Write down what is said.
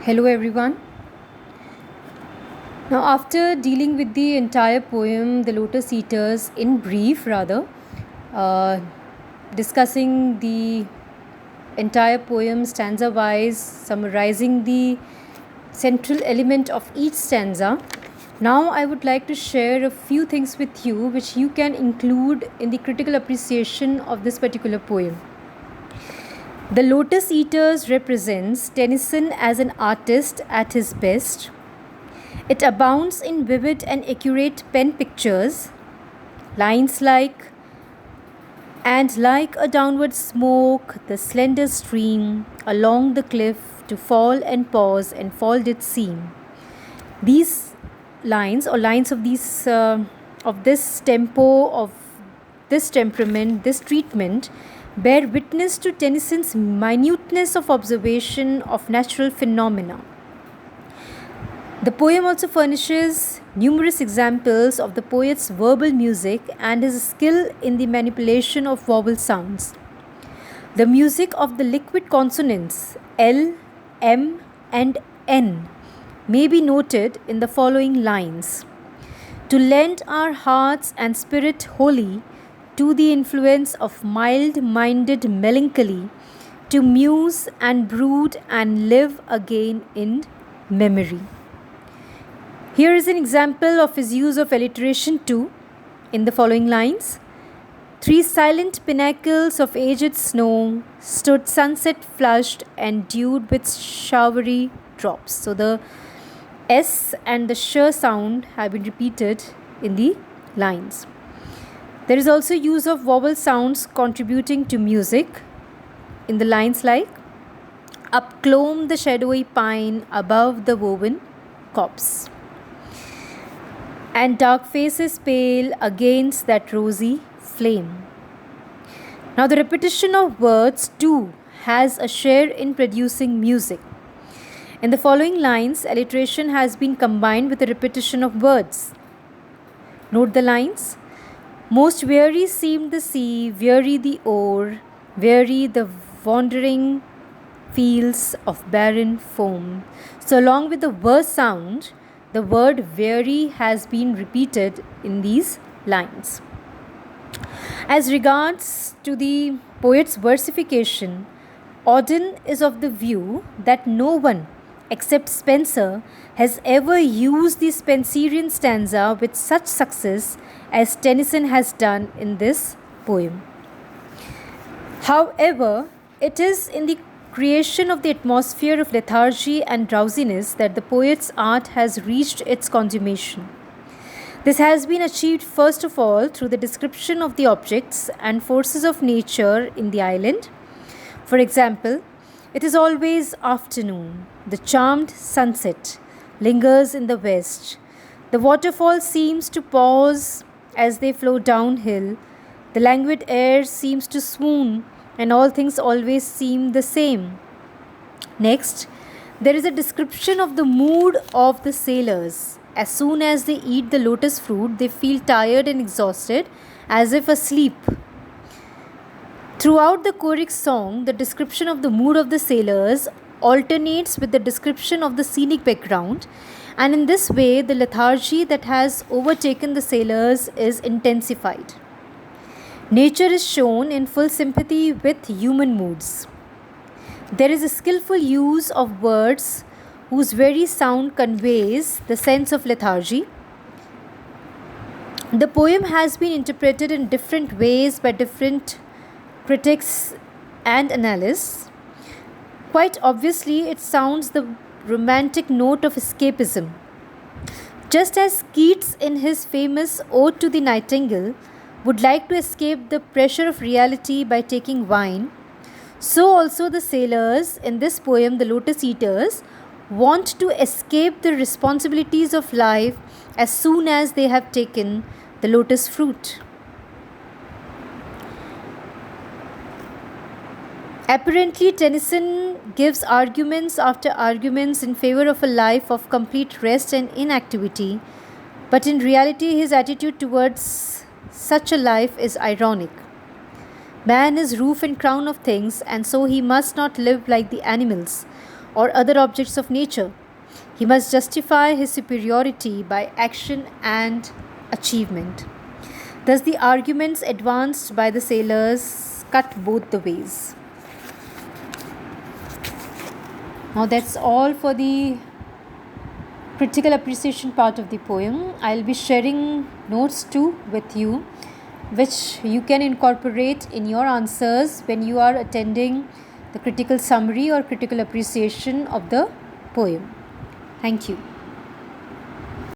Hello everyone. Now, after dealing with the entire poem, The Lotus Eaters, in brief, uh, discussing the entire poem stanza wise, summarizing the central element of each stanza, now I would like to share a few things with you which you can include in the critical appreciation of this particular poem. The Lotus Eaters represents Tennyson as an artist at his best. It abounds in vivid and accurate pen pictures, lines like, "And like a downward smoke, the slender stream along the cliff to fall and pause and fall did seem." These lines or lines of this tempo, of this temperament, this treatment, bear witness to Tennyson's minuteness of observation of natural phenomena. The poem also furnishes numerous examples of the poet's verbal music and his skill in the manipulation of vowel sounds. The music of the liquid consonants L, M, and N may be noted in the following lines. To lend our hearts and spirit wholly to the influence of mild-minded melancholy, to muse and brood and live again in memory. Here is an example of his use of alliteration too, in the following lines. Three silent pinnacles of aged snow stood sunset flushed and dewed with showery drops. So the S and the sh sound have been repeated in the lines. There is also use of vowel sounds contributing to music in the lines like, "Upclomb the shadowy pine above the woven copse, and dark faces pale against that rosy flame." Now, the repetition of words too has a share in producing music. In the following lines, alliteration has been combined with the repetition of words. Note the lines. Most weary seemed the sea, weary the oar, weary the wandering fields of barren foam. So, along with the verse sound, the word weary has been repeated in these lines. As regards to the poet's versification, Auden is of the view that no one except Spenser has ever used the Spenserian stanza with such success as Tennyson has done in this poem. However, it is in the creation of the atmosphere of lethargy and drowsiness that the poet's art has reached its consummation. This has been achieved first of all through the description of the objects and forces of nature in the island. For example, it is always afternoon. The charmed sunset lingers in the west. The waterfall seems to pause as they flow downhill. The languid air seems to swoon, and all things always seem the same. Next, there is a description of the mood of the sailors. As soon as they eat the lotus fruit, they feel tired and exhausted, as if asleep. Throughout the choric song, the description of the mood of the sailors alternates with the description of the scenic background, and in this way, the lethargy that has overtaken the sailors is intensified. Nature is shown in full sympathy with human moods. There is a skillful use of words whose very sound conveys the sense of lethargy. The poem has been interpreted in different ways by different critics and analysts. Quite obviously, it sounds the romantic note of escapism. Just as Keats, in his famous Ode to the Nightingale, would like to escape the pressure of reality by taking wine, so also the sailors in this poem, The Lotus Eaters, want to escape the responsibilities of life as soon as they have taken the lotus fruit. Apparently, Tennyson gives arguments after arguments in favor of a life of complete rest and inactivity, but in reality, his attitude towards such a life is ironic. Man is roof and crown of things, and so he must not live like the animals, or other objects of nature. He must justify his superiority by action and achievement. Thus, the arguments advanced by the sailors cut both the ways. Now, that's all for the critical appreciation part of the poem. I'll be sharing notes too with you, which you can incorporate in your answers when you are attending the critical summary or critical appreciation of the poem. Thank you.